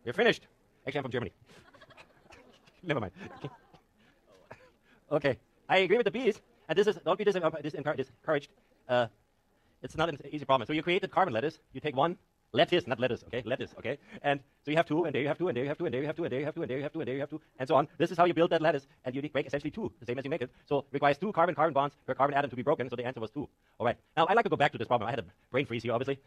We're finished. Actually, I'm from Germany. Never mind. Okay. I agree with the bees, and this is, don't be discouraged. It's not an easy problem. So you create the carbon lattice. You take one lattice, not lettuce, okay? Lattice, okay? And so you have two, and there you have two, and there you have two, and there you have two, and there you have two, and there you have two, and there you have two, and so on. This is how you build that lattice, and you break essentially two, the same as you make it. So it requires two carbon-carbon bonds per carbon atom to be broken, so the answer was two. All right. Now, I'd like to go back to this problem. I had a brain freeze here, obviously.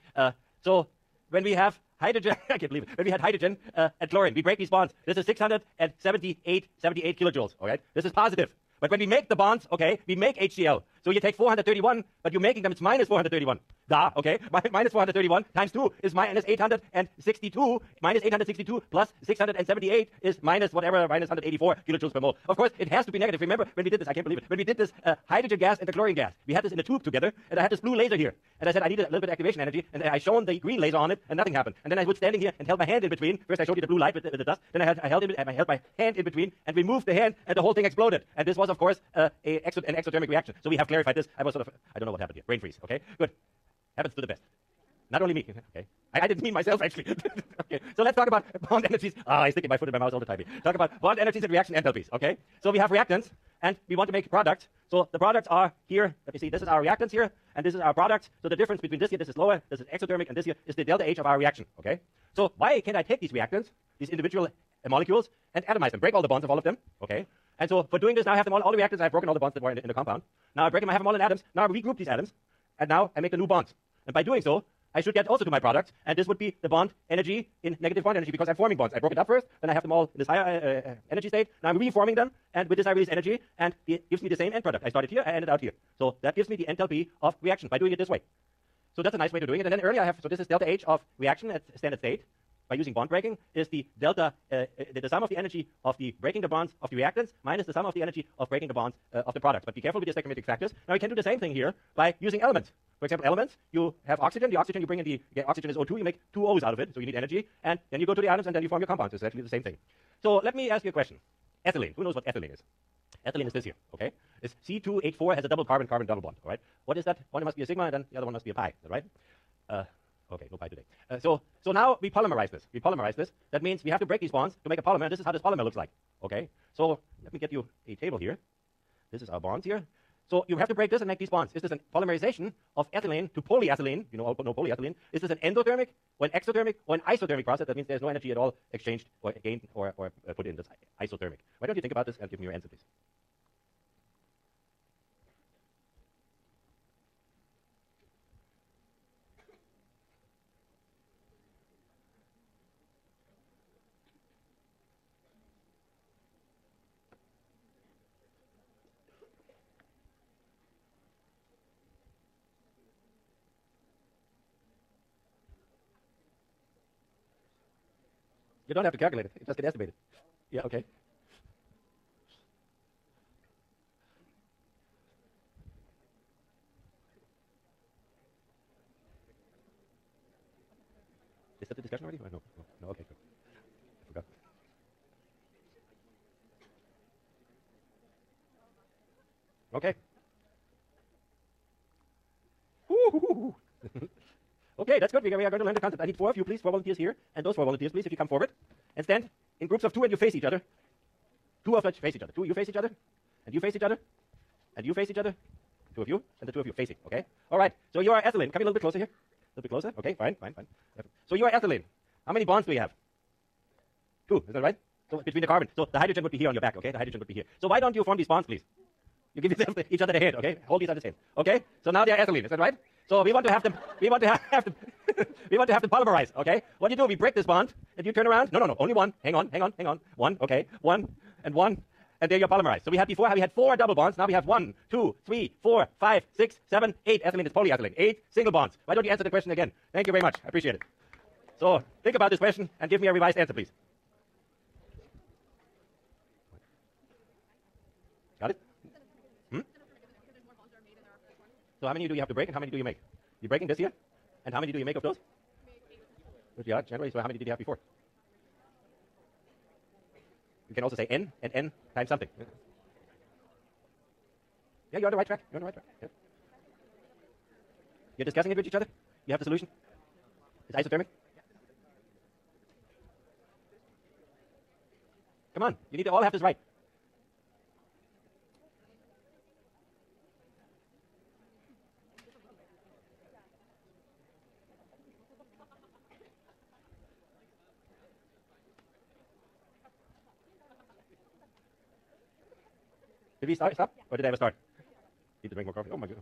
So when we have hydrogen, I can't believe it. When we had hydrogen and chlorine, we break these bonds. This is 678 kilojoules, all right? This is positive. But when we make the bonds, okay, we make HCl. So you take 431, but you're making them, it's minus 431. Da, okay? Minus 431 times 2 is minus 862. Minus 862 plus 678 is minus whatever, minus 184 kilojoules per mole. Of course, it has to be negative. Remember, when we did this, I can't believe it. When we did this hydrogen gas and the chlorine gas, we had this in a tube together, and I had this blue laser here. And I said I needed a little bit of activation energy, and I shone the green laser on it, and nothing happened. And then I was standing here and held my hand in between. First, I showed you the blue light with the dust. Then I held my hand in between, and we moved the hand, and the whole thing exploded. And this was, of course, an exothermic reaction. So we have clarified this. I was sort of, I don't know what happened here. Brain freeze, okay? Good. Happens to the best. Not only me, okay? I didn't mean myself, actually. Okay, so let's talk about bond energies. I'm sticking my foot in my mouth all the time. Talk about bond energies and reaction enthalpies, okay? So we have reactants, and we want to make products. So the products are here. Let me see. This is our reactants here, and this is our product. So the difference between this here, this is lower, this is exothermic, and this here is the delta H of our reaction, okay? So why can't I take these reactants, these individual molecules, and atomize them, break all the bonds of all of them, okay? And so for doing this, now I have them all the reactants. I've broken all the bonds that were in the compound. Now I break them, I have them all in atoms. Now I regroup these atoms, and now I make the new bonds. And by doing so, I should get also to my product, and this would be the bond energy in negative bond energy, because I'm forming bonds. I broke it up first, then I have them all in this higher energy state. Now I'm reforming them, and with this I release energy, and it gives me the same end product. I started here, I ended out here. So that gives me the enthalpy of reaction by doing it this way. So that's a nice way to doing it. And then earlier I have, so this is delta H of reaction at standard state. By using bond breaking is the delta, the sum of the energy of the breaking the bonds of the reactants minus the sum of the energy of breaking the bonds of the products. But be careful with the stoichiometric factors. Now we can do the same thing here by using elements. For example, elements, you have oxygen. The oxygen you bring in oxygen is O2. You make two O's out of it, so you need energy. And then you go to the atoms and then you form your compounds. It's actually the same thing. So let me ask you a question. Ethylene. Who knows what ethylene is? Ethylene is this here, okay? It's C2H4, has a double carbon-carbon double bond, all right? What is that? One must be a sigma, and then the other one must be a pi, is that right? Okay, no pi today. So now we polymerize this. That means we have to break these bonds to make a polymer, and this is how this polymer looks like, okay? So let me get you a table here. This is our bonds here. So you have to break this and make these bonds. Is this a polymerization of ethylene to polyethylene? You know polyethylene. Is this an endothermic or an exothermic or an isothermic process? That means there's no energy at all exchanged or gained or put in. That's isothermic. Why don't you think about this and give me your answer, please? You don't have to calculate it. It just get estimated. Yeah, okay. Is that the discussion already? No, okay, good. I forgot. Okay. Okay, that's good. We are going to learn the concept. I need 4 of you, please. 4 volunteers here. And those 4 volunteers, please, if you come forward. And stand in groups of 2 and you face each other. 2 of us face each other. 2, you face each other. And you face each other. And you face each other. 2 of you. And the 2 of you facing. Okay? All right. So you are ethylene. Come a little bit closer here. A little bit closer. Okay, fine. So you are ethylene. How many bonds do we have? 2. Is that right? So between the carbon. So the hydrogen would be here on your back. Okay? The hydrogen would be here. So why don't you form these bonds, please? You give each other the hand. Okay? Hold each other's hand. Okay? So now they are ethylene. Is that right? So we want to have them. We want to have them. We want to have them polymerize. Okay. What do you do? We break this bond, and you turn around. No. Only one. Hang on. 1. Okay. 1 and 1, and there you're polymerized. So we had before how we had 4 double bonds. Now we have 1, 2, 3, 4, 5, 6, 7, 8. Ethylene is polyethylene. 8 single bonds. Why don't you answer the question again? Thank you very much. I appreciate it. So think about this question and give me a revised answer, please. Got it? So how many do you have to break, and how many do you make? You're breaking this here, and how many do you make of those? Yeah, generally. So how many did you have before? You can also say n and n times something. Yeah, you're on the right track. Yeah. You're discussing it with each other. You have the solution. It's isothermic. Come on, you need to all have this right. Did we stop? Or did I ever start? Need to drink more coffee. Oh my god.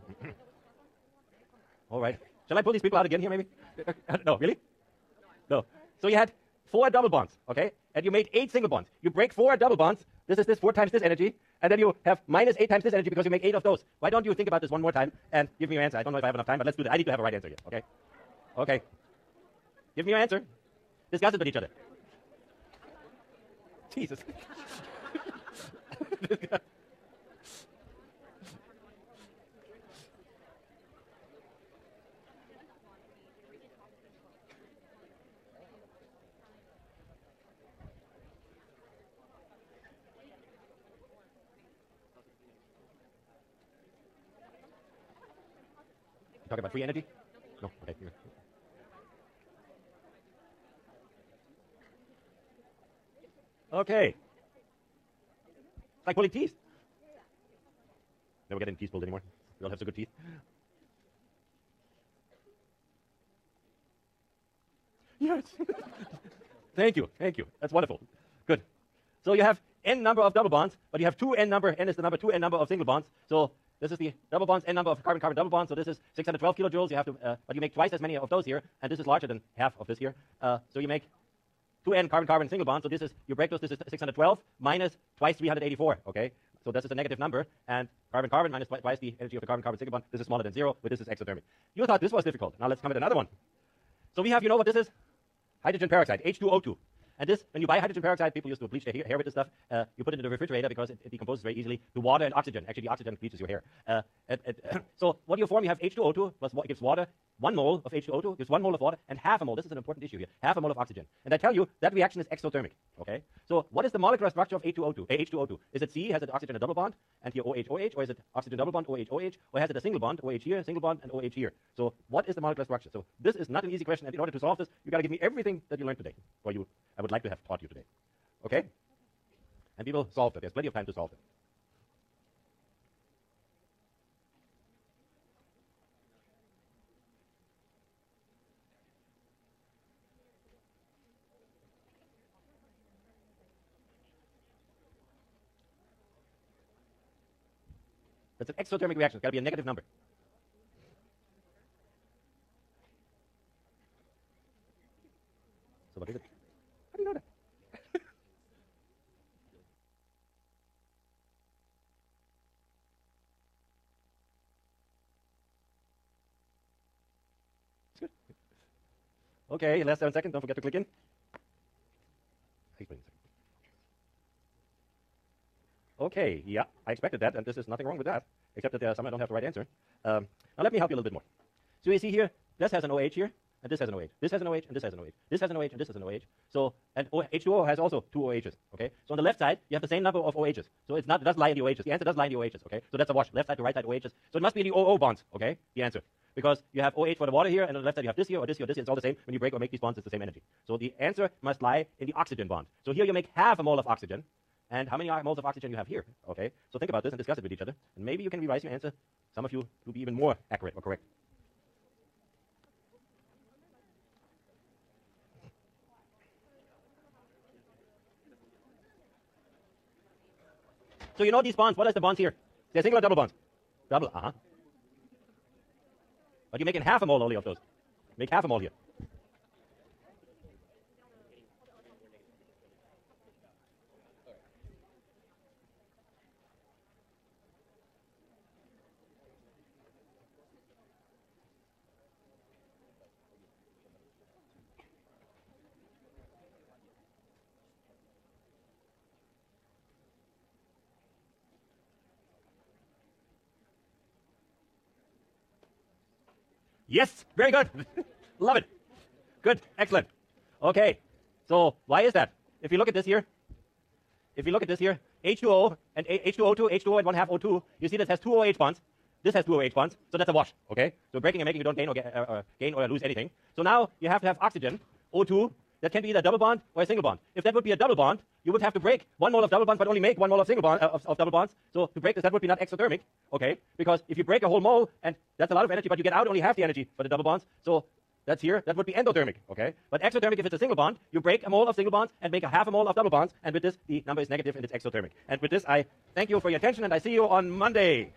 All right. Shall I pull these people out again here, maybe? No, really? No. So you had 4 double bonds, okay? And you made 8 single bonds. You break 4 double bonds. This is this 4 times this energy. And then you have minus 8 times this energy because you make 8 of those. Why don't you think about this one more time and give me your answer? I don't know if I have enough time, but let's do that. I need to have a right answer here, okay? Okay. Give me your answer. Discuss it with each other. Jesus. Talk about free energy? No? Okay. Here. Okay. It's like pulling teeth. Never get any teeth pulled anymore. We all have so good teeth. Yes. Thank you. Thank you. That's wonderful. Good. So you have n number of double bonds, but you have 2n number. N is the number 2n number of single bonds. So this is the double bonds, n number of carbon-carbon double bonds. So this is 612 kilojoules. You have to, but you make twice as many of those here, and this is larger than half of this here. So you make 2n carbon-carbon single bonds. So this is, you break those. This is 612 minus twice 384. Okay. So this is a negative number, and carbon-carbon minus twice the energy of the carbon-carbon single bond. This is smaller than 0, but this is exothermic. You thought this was difficult. Now let's come at another one. So we have, you know what this is? Hydrogen peroxide, H2O2. And this, when you buy hydrogen peroxide, people used to bleach their hair with this stuff. You put it in the refrigerator because it decomposes very easily to water and oxygen. Actually, the oxygen bleaches your hair. So what do you form? You have H2O2 plus what gives water. 1 mole of H2O2 gives 1 mole of water, and half a mole. This is an important issue here. Half a mole of oxygen. And I tell you, that reaction is exothermic. Okay. So what is the molecular structure of H2O2? H2O2. Is it C? Has it oxygen a double bond? And here OH, or is it oxygen double bond, OH, or has it a single bond, OH here, single bond, and OH here? So what is the molecular structure? So this is not an easy question, and in order to solve this, you got to give me everything that you learned today, or I would like to have taught you today. Okay? And we will solve it. There's plenty of time to solve it. That's an exothermic reaction. It's got to be a negative number. So what is it? How do you know that? It's good. Okay, last 7 seconds. Don't forget to click in. Okay, yeah, I expected that, and there's nothing wrong with that, except that some I don't have the right answer. Now let me help you a little bit more. So you see here, this has an OH here, and this has an OH. This has an OH, and this has an OH. This has an OH, and this has an OH. So, and H2O has also 2 OHs, okay? So on the left side, you have the same number of OHs. So it does lie in the OHs. The answer does lie in the OHs, okay? So that's a wash. Left side to right side OHs. So it must be in the OO bonds, okay? The answer. Because you have OH for the water here, and on the left side you have this here, or this here, or this here. It's all the same. When you break or make these bonds, it's the same energy. So the answer must lie in the oxygen bond. So here you make half a mole of oxygen. And how many moles of oxygen you have here? Okay, so think about this and discuss it with each other. And maybe you can revise your answer, some of you, to be even more accurate or correct. So you know these bonds. What is the bonds here? They're single or double bonds? Double, But you're making half a mole only of those. Make half a mole here. Yes, very good. Love it. Good, excellent. Okay, so why is that? If you look at this here, H2O and H2O2, H2O and 1/2 O2, you see this has 2 OH bonds. This has 2 OH bonds, so that's a wash, okay? So breaking and making, you don't gain or lose anything. So now you have to have oxygen, O2, that can be either a double bond or a single bond. If that would be a double bond, you would have to break 1 mole of double bonds, but only make 1 mole of single bond of double bonds. So to break this, that would be not exothermic, okay? Because if you break a whole mole, and that's a lot of energy, but you get out only half the energy for the double bonds. So that's here. That would be endothermic, okay? But exothermic, if it's a single bond, you break a mole of single bonds and make a half a mole of double bonds, and with this, the number is negative and it's exothermic. And with this, I thank you for your attention, and I see you on Monday.